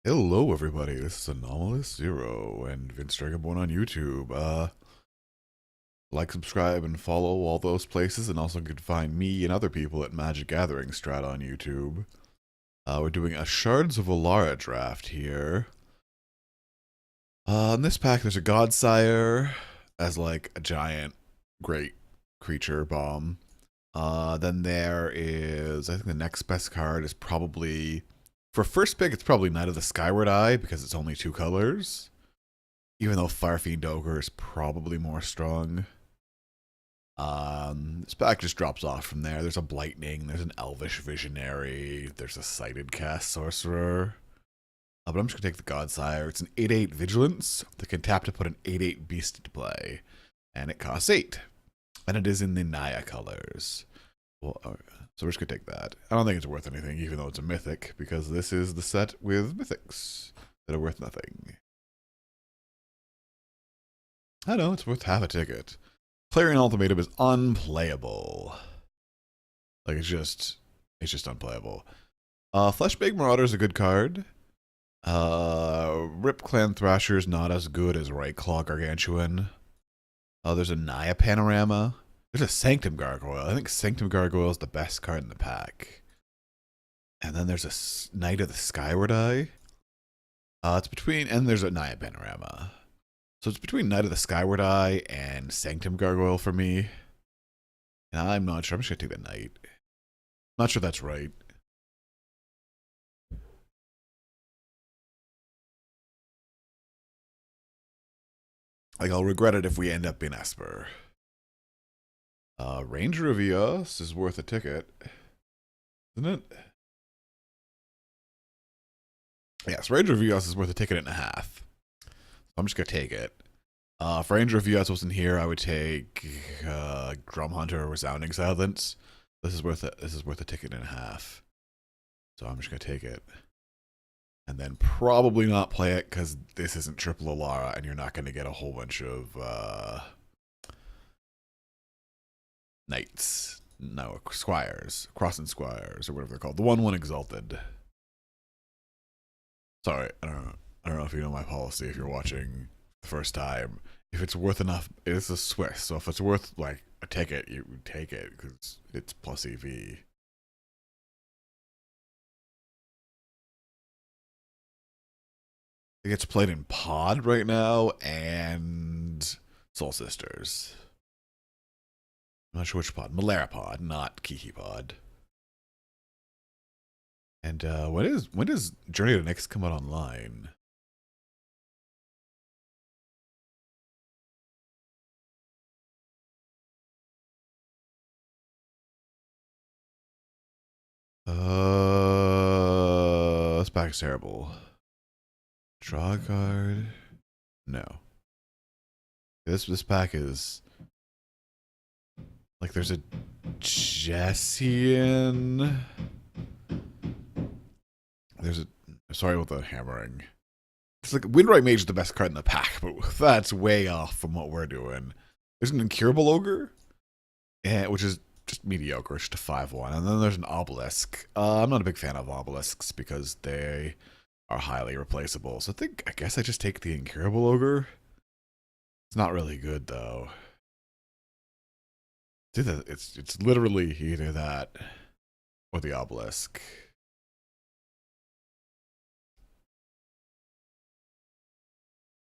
Hello, everybody. This is Anomalous Zero and Vince Dragonborn on YouTube. Like, subscribe, and follow all those places, and also you can find me and other people at Magic Gathering Strat on YouTube. We're doing a Shards of Alara draft here. In this pack, there's a Godsire as like a giant, great creature bomb. Then there is, I think the next best card is probably, for first pick, it's probably Knight of the Skyward Eye because it's only 2 colors. Even though Firefiend Ogre is probably more strong. This pack just drops off from there. There's a Blightning, there's an Elvish Visionary, there's a Sighted Cast Sorcerer. But I'm just going to take the Godsire. It's an 8/8 Vigilance that can tap to put an 8/8 Beast into play. And it costs 8. And it is in the Naya colors. Well, so we're just going to take that. I don't think it's worth anything, even though it's a Mythic, because this is the set with Mythics that are worth nothing. I know, it's worth half a ticket. Clarion Ultimatum is unplayable. Like, it's just unplayable. Flashback Marauder is a good card. Rip Clan Thrasher is not as good as Right Claw Gargantuan. There's a Naya Panorama. There's a Sanctum Gargoyle. I think Sanctum Gargoyle is the best card in the pack. And then there's a Knight of the Skyward Eye. It's between, and there's a Naya Panorama. So it's between Knight of the Skyward Eye and Sanctum Gargoyle for me. And I'm not sure. I'm just going to take the Knight. Not sure that's right. Like, I'll regret it if we end up in Esper. Ranger of Eos is worth a ticket. Isn't it? Yes, Ranger of Eos is worth a ticket and a half. So I'm just going to take it. If Ranger of Eos wasn't here, I would take Drum Hunter or Resounding Silence. This is worth a ticket and a half. So I'm just going to take it. And then probably not play it because this isn't triple Alara and you're not going to get a whole bunch of knights. No, squires. Crossing squires or whatever they're called. The 1/1 exalted. Sorry, I don't know if you know my policy if you're watching the first time. If it's worth enough, it's a Swiss. So if it's worth like a ticket, you take it because it's plus EV. It gets played in Pod right now and Soul Sisters. I'm not sure which pod. Malera Pod, not Kiki Pod. And when does Journey to Nyx come out online? This pack is terrible. Draw a card. No. This pack is like there's a Jessian. There's a sorry about the hammering. It's like Windright Mage is the best card in the pack, but that's way off from what we're doing. There's an Incurable Ogre, which is just mediocre, it's just a 5/1. And then there's an Obelisk. I'm not a big fan of Obelisks because they are highly replaceable. So I guess I just take the Incurable Ogre. It's not really good though. It's literally either that or the Obelisk.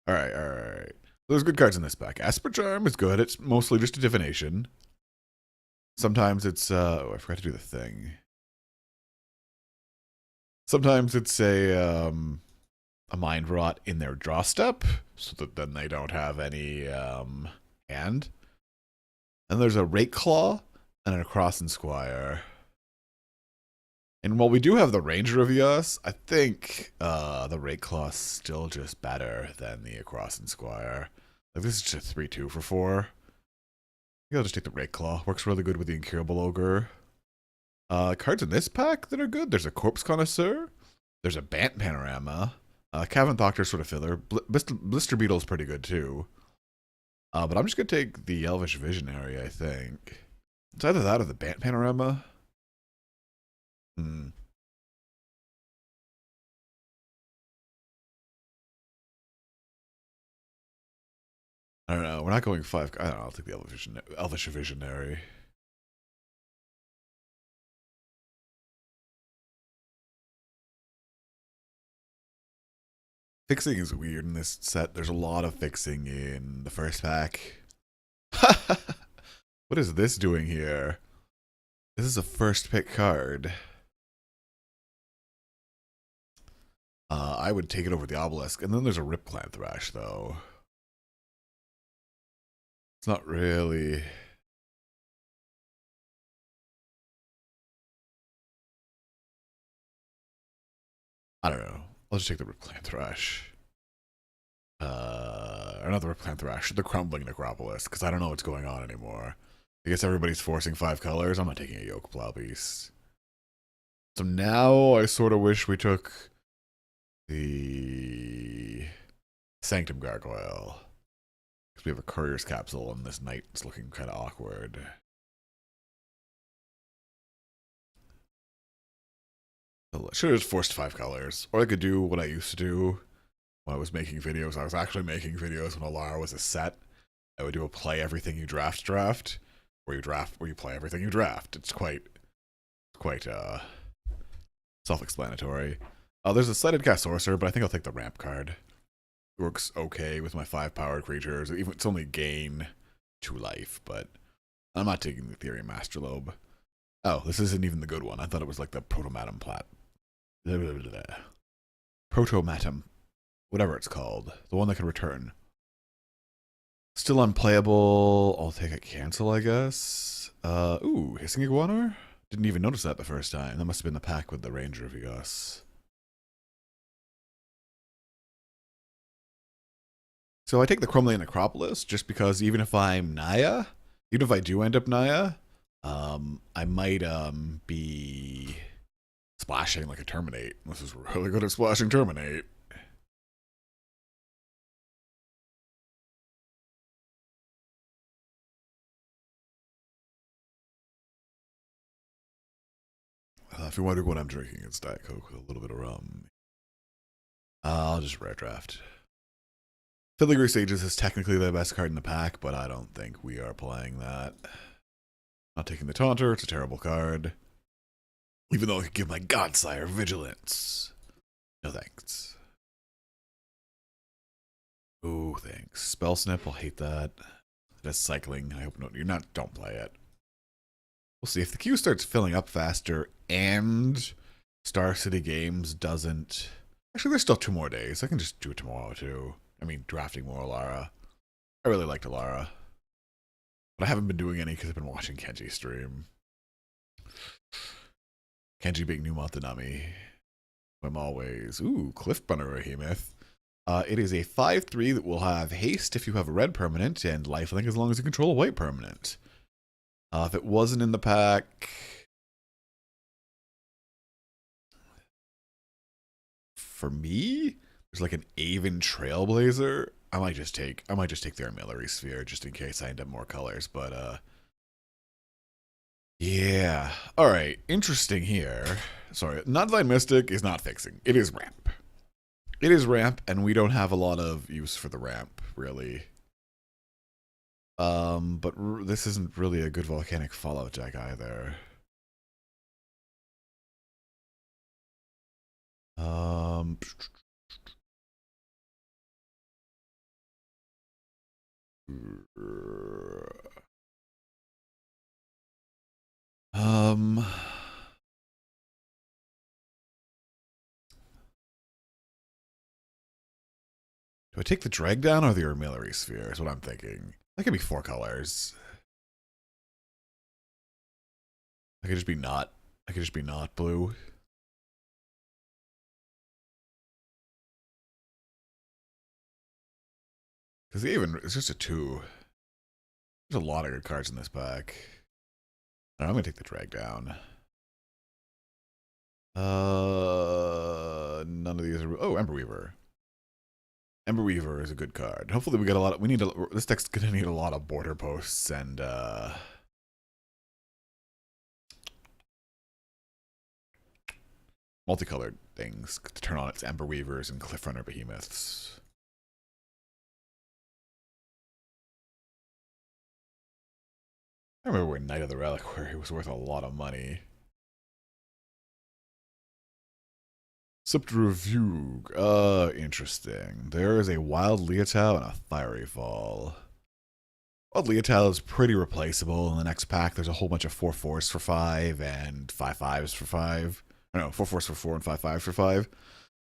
Alright. There's good cards in this pack. Esper Charm is good. It's mostly just a divination. Sometimes it's I forgot to do the thing. Sometimes it's a Mind Rot in their draw step, so that then they don't have any hand. And there's a Rake Claw and a Cross and Squire. And while we do have the Ranger of Eos, I think the Rake Claw is still just better than the Across and Squire. Like, this is just 3/2 for 4. I think I'll just take the Rake Claw. Works really good with the Incurable Ogre. Cards in this pack that are good. There's a Corpse Connoisseur. There's a Bant Panorama. Cavern Doctor sort of filler. Blister Beetle is pretty good too. But I'm just going to take the Elvish Visionary, I think. It's either that or the Bant Panorama. I don't know. We're not going 5. I don't know. I'll take the Elvish Visionary. Fixing is weird in this set. There's a lot of fixing in the first pack. What is this doing here? This is a first pick card. I would take it over the Obelisk. And then there's a Rip Clan Thrash, though. It's not really... I don't know. I'll just take the Rip Clan Thrash. Or not the Rip Clan Thrash, the Crumbling Necropolis, because I don't know what's going on anymore. I guess everybody's forcing 5 colors. I'm not taking a Yoke Plow Beast. So now I sort of wish we took the Sanctum Gargoyle. Because we have a Courier's Capsule and this Knight's looking kind of awkward. Should have just forced 5 colors. Or I could do what I used to do when I was making videos. I was actually making videos when Alara was a set. I would do a play everything you draft, where you play everything you draft. It's quite self-explanatory. There's a Sighted Cast Sorcerer, but I think I'll take the ramp card. It works okay with my 5 powered creatures. Even it's only gain 2 life, but I'm not taking the Ethereum Masterlobe. Oh, this isn't even the good one. I thought it was like the Protomatum Plat. Protomatum. Whatever it's called. The one that can return. Still unplayable. I'll take a cancel, I guess. Ooh, Hissing Iguanar? Didn't even notice that the first time. That must have been the pack with the Ranger of Eos. So I take the Crumbling Necropolis just because even if I'm Naya, even if I do end up Naya, I might be splashing like a Terminate. This is really good at splashing Terminate. If you're wondering what I'm drinking, it's Diet Coke with a little bit of rum. I'll just rare draft. Filigree Sages is technically the best card in the pack, but I don't think we are playing that. Not taking the Taunter, it's a terrible card. Even though I could give my Godsire Vigilance. No thanks. Ooh, thanks. Spell Snip, I'll hate that. That's cycling. I hope don't play it. We'll see. If the queue starts filling up faster and Star City Games doesn't... Actually, there's still 2 more days. I can just do it tomorrow, too. I mean, drafting more Alara. I really liked Alara. But I haven't been doing any because I've been watching Kenji stream. Kenji being New Montanami. I'm always... Ooh, Cliffbunner Behemoth. It is a 5/3 that will have haste if you have a red permanent and lifelink as long as you control a white permanent. If it wasn't in the pack... For me, there's like an Aven Trailblazer. I might just take the Armillary Sphere just in case I end up more colors, but yeah. Alright, interesting here. Sorry, not Divine Mystic is not fixing. It is ramp. It is ramp, and we don't have a lot of use for the ramp, really. But this isn't really a good Volcanic Fallout deck either. Do I take the Drag Down or the Armillary Sphere is what I'm thinking. That could be 4 colors. I could just be not blue. Because even it's just a 2. There's a lot of good cards in this pack. Right, I'm gonna take the Drag Down. None of these are. Oh, Ember Weaver. Ember Weaver is a good card. Hopefully, we get a lot. This deck's gonna need a lot of border posts and multicolored things to turn on its Ember Weavers and Cliffrunner Behemoths. I remember when Knight of the Reliquary was worth a lot of money. Subterfuge. Interesting. There is a Wild Leotard and a Fiery Fall. Wild Leotard is pretty replaceable. In the next pack, there's a whole bunch of 4/4s for 5 and 5/5s for 5. I don't know, 4/4s for 4 and 5/5s for 5.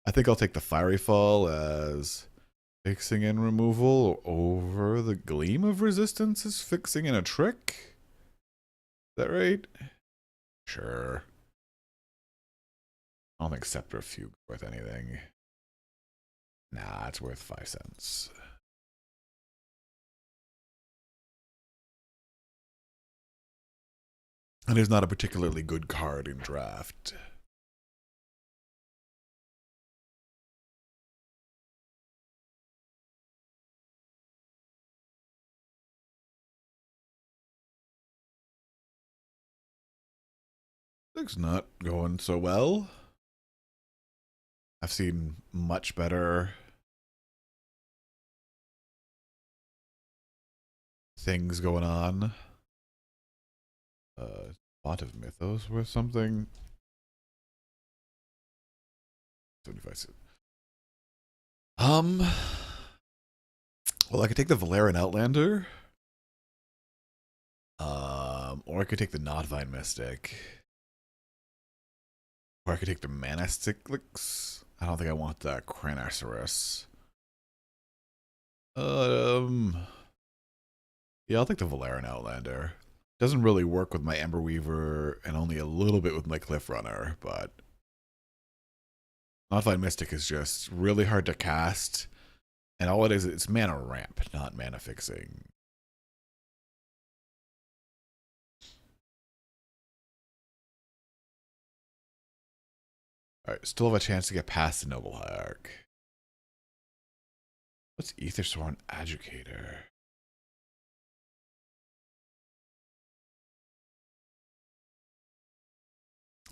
I think I'll take the Fiery Fall as fixing in removal over the Gleam of Resistance is fixing in a trick. Is that right? Sure. I don't think Subterfuge worth anything. Nah, it's worth 5 cents. And it's not a particularly good card in draft. It's not going so well. I've seen much better things going on. Bot of Mythos worth something. 75 cents. Well, I could take the Valerian Outlander. Or I could take the Notvine Mystic. Or I could take the Mana Cyclics. I don't think I want the Cranaceros. Yeah, I'll take the Valerian Outlander. Doesn't really work with my Ember Weaver and only a little bit with my Cliff Runner, but Notvine Mystic is just really hard to cast. And all it is, it's mana ramp, not mana fixing. Alright, still have a chance to get past the Noble Hierarch. What's Aethersworn Educator?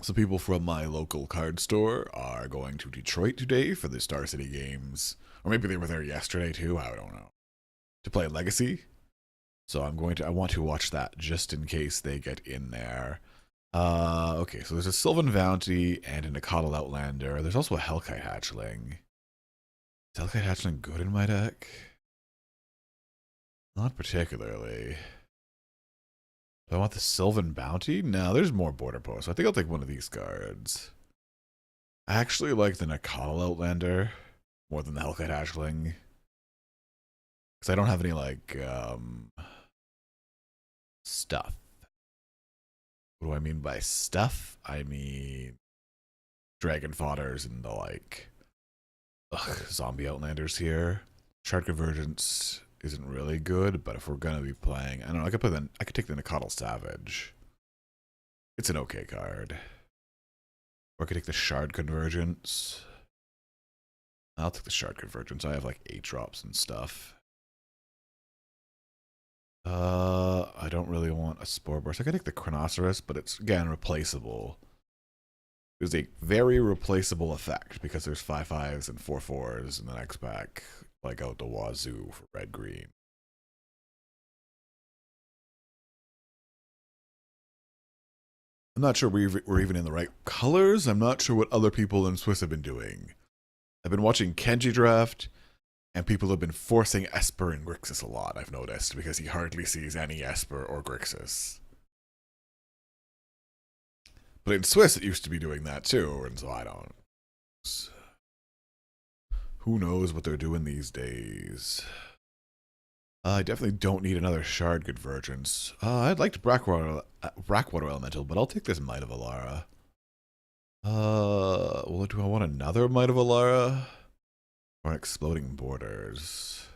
Some people from my local card store are going to Detroit today for the Star City games. Or maybe they were there yesterday too, I don't know. To play Legacy. So I want to watch that just in case they get in there. Okay, so there's a Sylvan Bounty and an Akatl Outlander. There's also a Hellkite Hatchling. Is Hellkite Hatchling good in my deck? Not particularly. Do I want the Sylvan Bounty? No, there's more border posts. I think I'll take one of these cards. I actually like the Akatl Outlander more than the Hellkite Hatchling. Because I don't have any, like, stuff. What do I mean by stuff? I mean dragon fodders and the, like, zombie Outlanders here. Shard Convergence isn't really good, but if we're gonna be playing, I don't know, I could take the Akatl Savage. It's an okay card. Or I could take the Shard Convergence. I'll take the Shard Convergence. I have like 8 drops and stuff. I don't really want a Spore Burst. I could take the Cranaceros, but it's again replaceable. There's a very replaceable effect because there's 5/5s and 4/4s in the next pack, like out the wazoo for red green. I'm not sure we're even in the right colors. I'm not sure what other people in Swiss have been doing. I've been watching Kenji draft, and people have been forcing Esper and Grixis a lot, I've noticed, because he hardly sees any Esper or Grixis. But in Swiss, it used to be doing that too, and so I don't. Who knows what they're doing these days? I definitely don't need another Shard Convergence. I'd like to Brackwater Elemental, but I'll take this Might of Alara. Well, do I want another Might of Alara? Or Exploding Borders?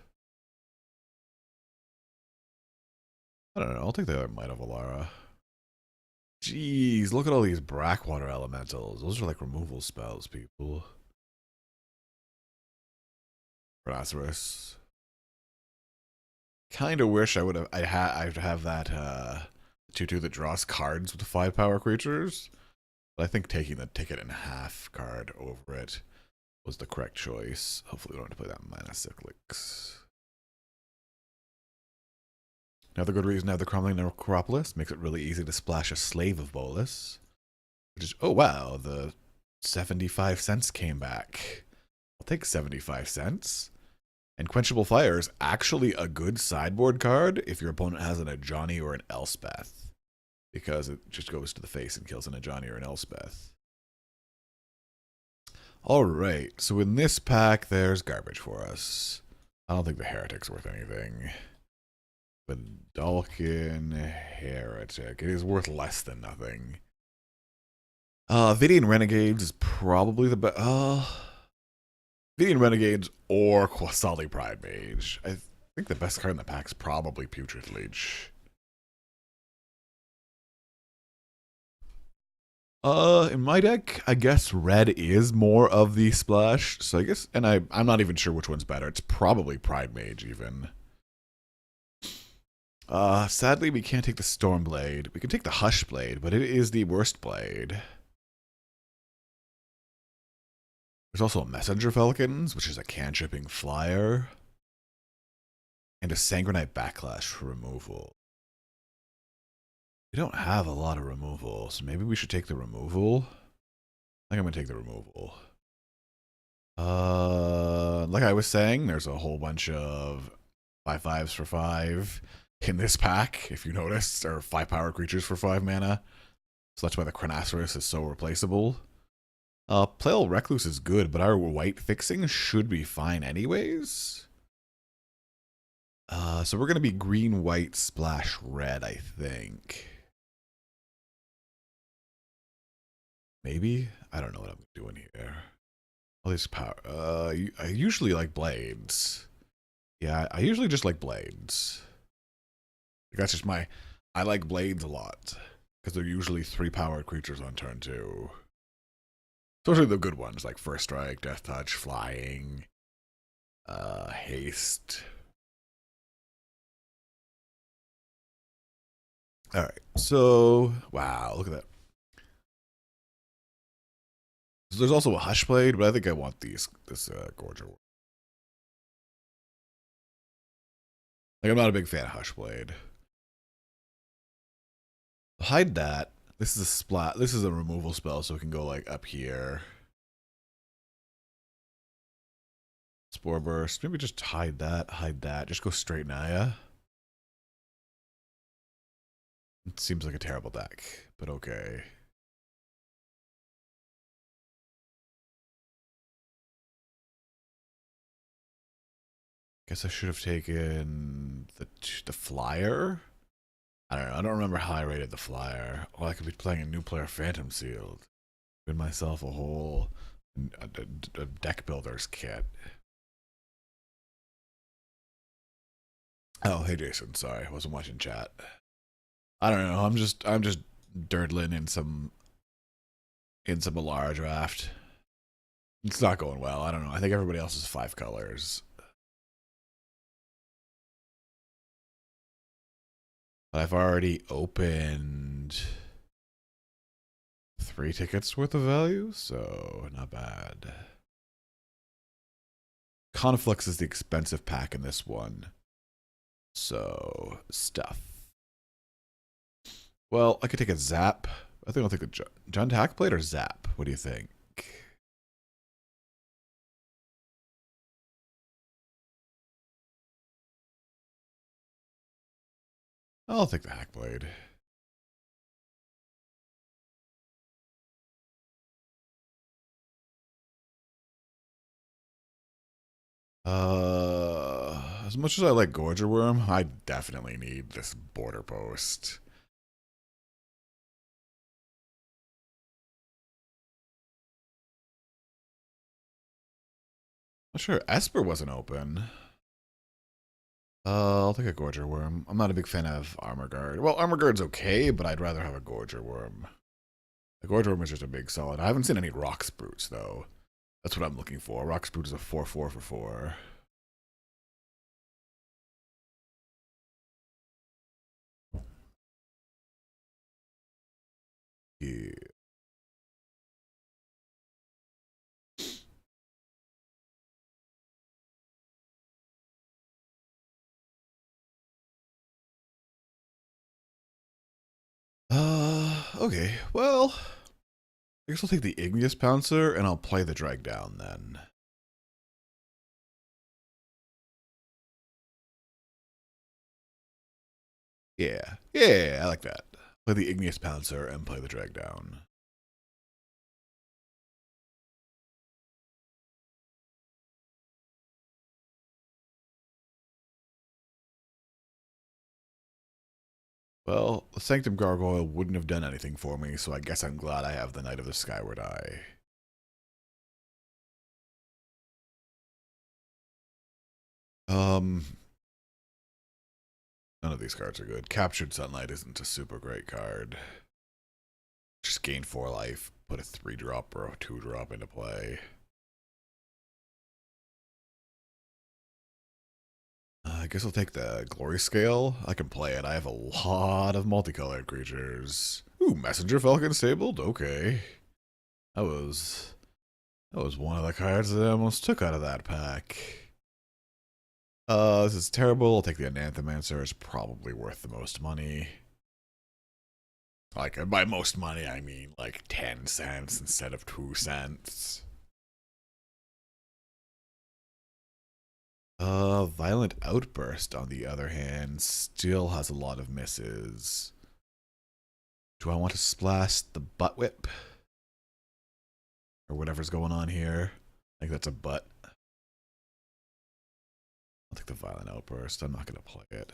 I don't know, I'll take the other Might of Alara. Jeez, look at all these Brackwater Elementals. Those are like removal spells, people. Rhinoceros. Kind of wish I'd have that 2/2 that draws cards with 5 power creatures. But I think taking the ticket in half card over it was the correct choice. Hopefully we don't have to play that Mana Cyclics. Another good reason to have the Crumbling Necropolis makes it really easy to splash a Slave of Bolas. Which is, oh wow, the 75 cents came back. I'll take 75 cents. And Quenchable Fire is actually a good sideboard card if your opponent has an Ajani or an Elspeth. Because it just goes to the face and kills an Ajani or an Elspeth. Alright, so in this pack, there's garbage for us. I don't think the Heretic's worth anything. But Dalkin Heretic, it is worth less than nothing. Vidian Renegades is probably the best. Vidian Renegades or Quasali Pride Mage. I think the best card in the pack is probably Putrid Leech. In my deck, I guess red is more of the splash. So I guess, and I'm not even sure which one's better. It's probably Pride Mage even. Sadly, we can't take the Stormblade. We can take the Hush Blade, but it is the worst blade. There's also a Messenger Falcons, which is a cantripping flyer. And a Sangrenite Backlash for removal. We don't have a lot of removal, so maybe we should take the removal. I think I'm going to take the removal. Like I was saying, there's a whole bunch of 5/5s for 5 in this pack, if you noticed, or 5 power creatures for 5 mana. So that's why the Chronoceros is so replaceable. Pale Recluse is good, but our white fixing should be fine anyways. So we're going to be green, white, splash, red, I think. Maybe? I don't know what I'm doing here. All these power. I usually like blades. Yeah, I usually just like blades. That's just my. I like blades a lot because they're usually 3 powered creatures on turn 2. Especially the good ones like First Strike, Death Touch, Flying, Haste. All right, so wow, look at that. So there's also a Hush Blade, but I think I want this Gorger. Like, I'm not a big fan of Hush Blade. Hide that. This is a splat. This is a removal spell, so it can go like up here. Spore Burst. Maybe just hide that. Hide that. Just go straight Naya. It seems like a terrible deck, but okay. Guess I should have taken the flyer. I don't know. I don't remember how I rated the flyer. Well, I could be playing a new player Phantom Sealed. Win myself a whole a deck builder's kit. Oh, hey Jason. Sorry, I wasn't watching chat. I don't know. I'm just dirtling in some Alara draft. It's not going well. I don't know. I think everybody else is 5 colors. But I've already opened 3 tickets worth of value, so not bad. Conflux is the expensive pack in this one. So, stuff. Well, I could take a Zap. I think I'll take a John Hackblade or Zap. What do you think? I'll take the Hackblade. As much as I like Gorger Worm, I definitely need this border post. Not sure Esper wasn't open. I'll take a Gorger Worm. I'm not a big fan of Armor Guard. Well, Armor Guard's okay, but I'd rather have a Gorger Worm. The Gorger Worm is just a big solid. I haven't seen any Rock Spruits, though. That's what I'm looking for. Rock Sprout is a 4/4 for 4. Yeah. Okay, well, I guess I'll take the Igneous Pouncer and I'll play the Drag Down then. Yeah, I like that. Play the Igneous Pouncer and play the Drag Down. Well, the Sanctum Gargoyle wouldn't have done anything for me, so I guess I'm glad I have the Knight of the Skyward Eye. Um, None of these cards are good. Captured Sunlight isn't a super great card. Just gain 4 life, put a 3-drop or a 2-drop into play. I guess I'll take the Glory Scale. I can play it. I have a lot of multicolored creatures. Ooh, Messenger Falcon Stabled? Okay. That was one of the cards that I almost took out of that pack. This is terrible. I'll take the Ananthomancer. It's probably worth the most money. Like, by most money, I mean like 10 cents instead of 2 cents. Violent Outburst, on the other hand, still has a lot of misses. Do I want to splash the Butt Whip? Or whatever's going on here? I think that's a butt. I'll take the Violent Outburst. I'm not going to play it.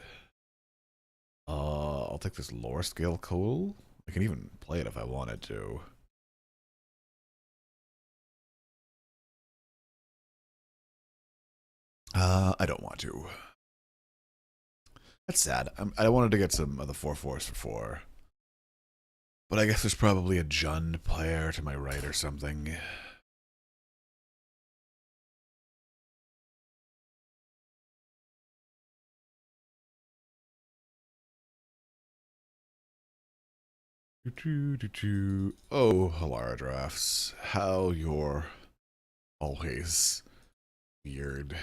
I'll take this Lore Scale Cool. I can even play it if I wanted to. I don't want to. That's sad. I wanted to get some of the 4/4s for 4. But I guess there's probably a Jund player to my right or something. Oh, Alara drafts. How you're always weird.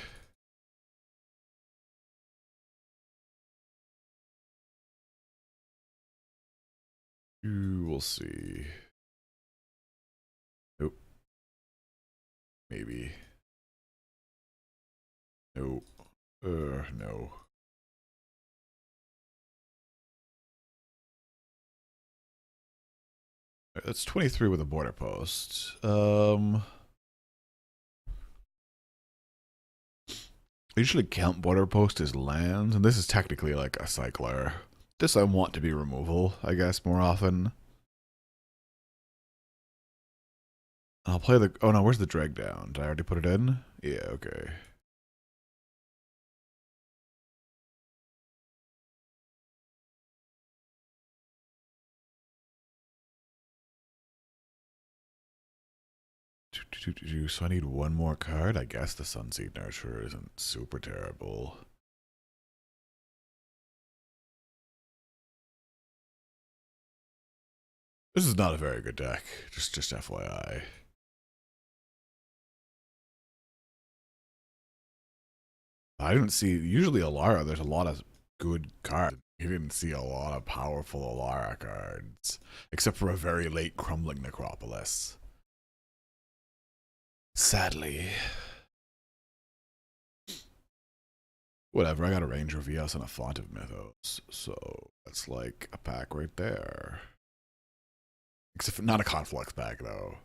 We'll see. Nope. Maybe. Nope. No. That's 23 with a border post. I usually count border post as lands, and this is technically like a cycler. This I want to be removal, I guess, more often. I'll play the... Oh no, where's the drag down? Did I already put it in? Yeah, okay. So I need one more card? I guess the Sunseed Nurturer isn't super terrible. This is not a very good deck, just FYI. I didn't see... Usually Alara, there's a lot of good cards. You didn't see a lot of powerful Alara cards. Except for a very late Crumbling Necropolis. Sadly. Whatever, I got a Ranger VS and a Font of Mythos. So that's like a pack right there. Except for not a Conflux pack, though.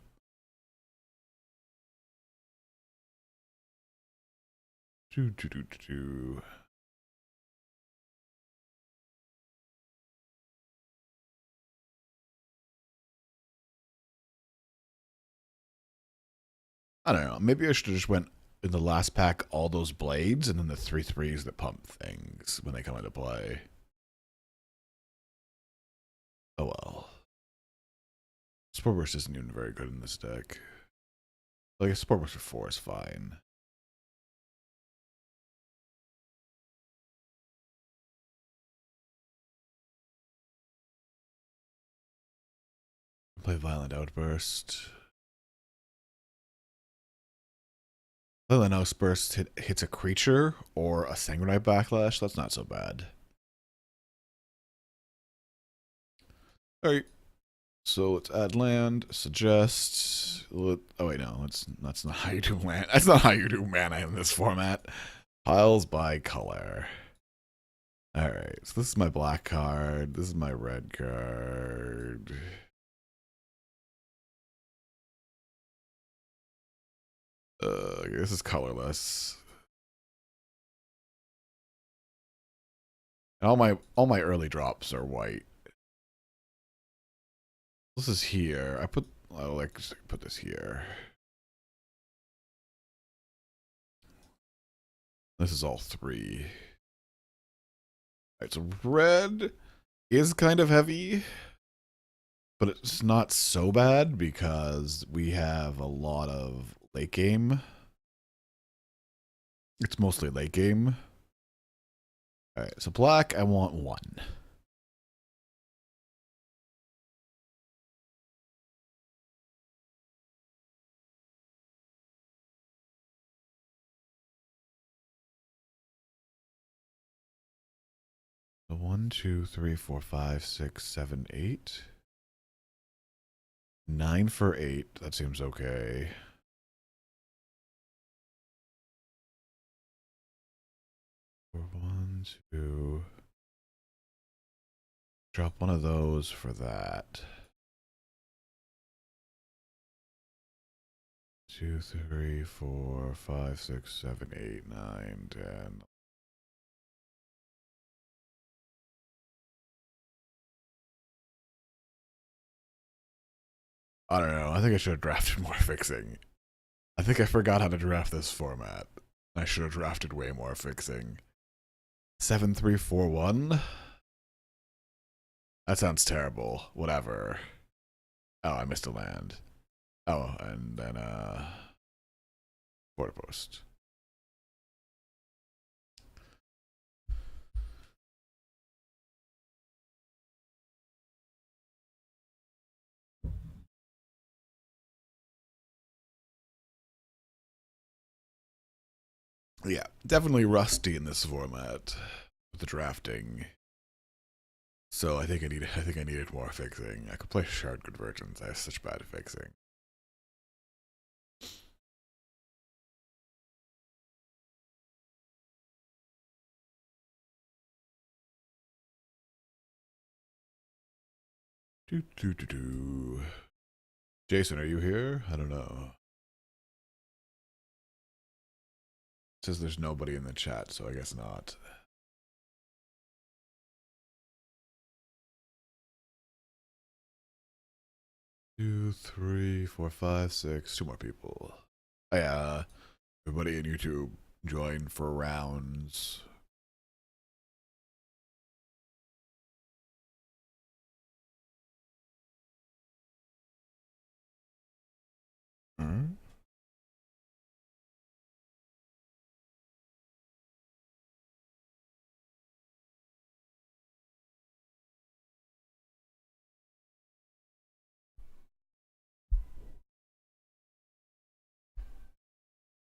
I don't know. Maybe I should have just went in the last pack all those blades and then the 3/3s that pump things when they come into play. Oh well. Spore Burst isn't even very good in this deck. Like, a Spore Burst for 4 is fine. Play Violent Outburst. Violent Outburst hits a creature or a Sanguinite Backlash. That's not so bad. Alright. So let's add land, suggest. Oh wait, no, that's not how you do land. That's not how you do mana in this format. Piles by color. All right, so this is my black card. This is my red card. This is colorless. And all my early drops are white. This is here. I like to put this here. This is all 3. Alright, so red is kind of heavy, but it's not so bad because we have a lot of late game. It's mostly late game. Alright, so black, I want 1. So 1, 2, 3, 4, 5, 6, 7, 8. 9 for 8. That seems okay. For 1, 2. Drop one of those for that. 2, 3, 4, 5, 6, 7, 8, 9, 10. I don't know. I think I should have drafted more fixing. I think I forgot how to draft this format. I should have drafted way more fixing. 7, 3, 4, 1. That sounds terrible. Whatever. Oh, I missed a land. Oh, and then border post. Yeah, definitely rusty in this format with the drafting. So I think I needed more fixing. I could play shard convergence. I have such bad fixing. Jason, are you here? I don't know. It says there's nobody in the chat, so I guess not. Two, three, four, five, six. 2 more people. Oh, yeah. Everybody in YouTube join for rounds.